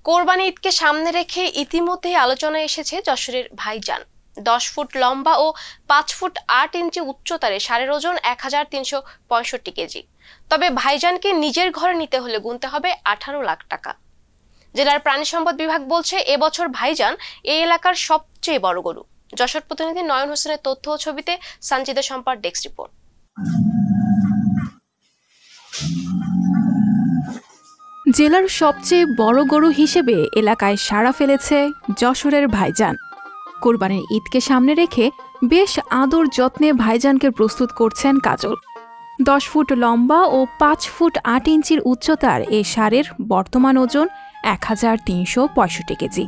কোরবানি ঈদকে সামনে রেখে ইতিমধ্যেই আলোচনায় এসেছে যশোরের ভাইজান। 10 ফুট লম্বা ও 5 ফুট 8 ইঞ্চি উচ্চতার ষাঁড়ের ওজন 1365 কেজি। তবে ভাইজানকে নিজের ঘরে নিতে হলে গুনতে হবে 18 লাখ টাকা। জেলার প্রাণী সম্পদ বিভাগ বলছে, এবছর ভাইজান এই এলাকার সবচেয়ে বড় গরু। যশোর প্রতিনিধি নয়ন হোসেনের তথ্য ও ছবিতে সঞ্জিদা সম্পার ডেস্ক রিপোর্ট। জেলার সবচেয়ে বড় গরু হিসেবে এলাকায় সাড়া ফেলেছে যশোরের ভাইজান। কোরবানির ঈদকে সামনে রেখে বেশ আদর যত্নে ভাইজানকে প্রস্তুত করছেন কাজল। 10 ফুট লম্বা ও 5 ফুট 8 ইঞ্চির উচ্চতার এই ষাঁড়ের বর্তমান ওজন 1365 কেজি।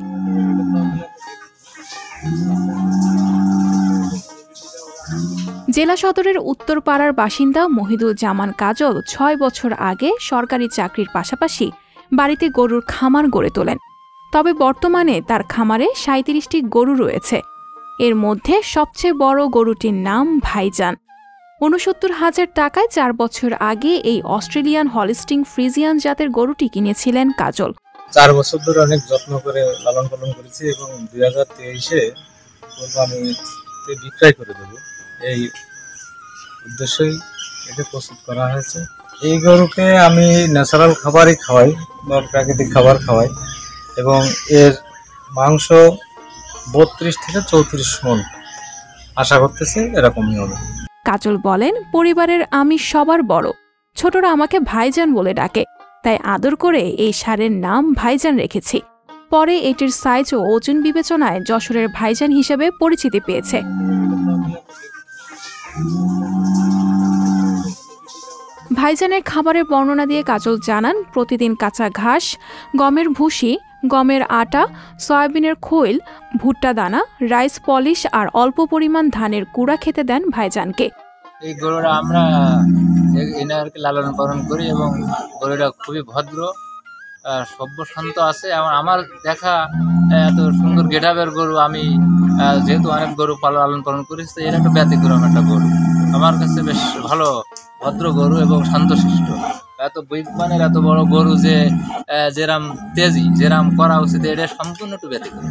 জেলা সদরের উত্তরপাড়ার বাসিন্দা মহিদুল জামান কাজল 6 বছর আগে সরকারি চাকরির পাশাপাশি বাড়িতে গরুর খামার গড়ে তোলেন। তবে বর্তমানে তার খামারে 37টি গরু রয়েছে। এর মধ্যে সবচেয়ে বড় গরুটির নাম ভাইজান। ৬৯,০০০ টাকায় 4 বছর আগে এই অস্ট্রেলিয়ান হলিস্টিন ফ্রিজিয়ান জাতের গরুটি কিনেছিলেন কাজল। 4 বছর ধরে অনেক যত্ন করে লালন পালন করেছি এবং 2023-এ কোরবানিতে বিক্রয় করে দেব, এই উদ্দেশ্যেই এটা প্রস্তুত করা হয়েছে। এই গরুকে আমি ন্যাচারাল খাবারই খাওয়াই বা প্রাকৃতিক খাবার খাওয়াই এবং এর মাংস 32 থেকে 34 মণ আশা করতেছি এরকমই হবে। কাজল বলেন, পরিবারের আমি সবার বড়, ছোটরা আমাকে ভাইজান বলে ডাকে, তাই আদর করে এই ষাঁড়ের নাম ভাইজান রেখেছি। পরে এটির সাইজ ও ওজন বিবেচনায় যশোরের ভাইজান হিসেবে পরিচিতি পেয়েছে। ভাইজানের খাবারের বর্ণনা দিয়ে কাজল জানান, প্রতিদিন কাঁচা ঘাস, গমের ভুসি, গমের আটা, সয়াবিনের খৈল, ভুট্টা দানা, রাইস পলিশ আর অল্প পরিমাণ ধানের কুড়া খেতে দেন ভাইজানকে। এই গরুরা আমরা এনারকে লালন পালন করি এবং গরুরা খুবই ভদ্র, সভ্য শান্ত আছে। আমার দেখা এত সুন্দর গেটাবের গরু আমি যেহেতু অনেক গরু লালন পালন করেছি, তো এর একটা ব্যতিক্রম একটা গরু আমার কাছে বেশ ভালো, ভদ্র গরু এবং শান্তশিষ্ট। এত বৈজ্ঞানিক এত বড় গরু যে যেরাম তেজি যেরাম করা উচিত, এটা সম্পূর্ণ একটু ব্যতিক্রম।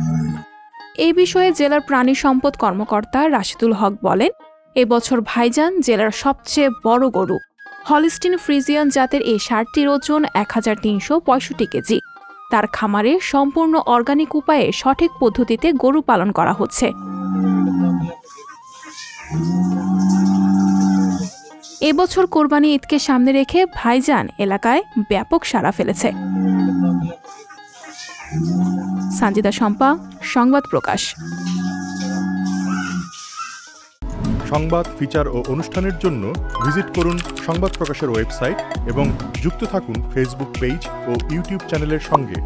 এই বিষয়ে জেলার প্রাণী সম্পদ কর্মকর্তা রাশিদুল হক বলেন, এবছর ভাইজান জেলার সবচেয়ে বড় গরু। হলিস্টিন ফ্রিজিয়ান জাতের এই ষাঁড়টির ওজন 1365 কেজি। তার খামারে সম্পূর্ণ অর্গানিক উপায়ে সঠিক পদ্ধতিতে গরু পালন করা হচ্ছে। এবছর কোরবানি ঈদকে সামনে রেখে ভাইজান এলাকায় ব্যাপক সাড়া ফেলেছে। সঞ্জিদা শম্পা, সংবাদ প্রকাশ। সংবাদ, ফিচার ও অনুষ্ঠানের জন্য ভিজিট করুন সংবাদ প্রকাশের ওয়েবসাইট এবং যুক্ত থাকুন ফেসবুক পেজ ও ইউটিউব চ্যানেলের সঙ্গে।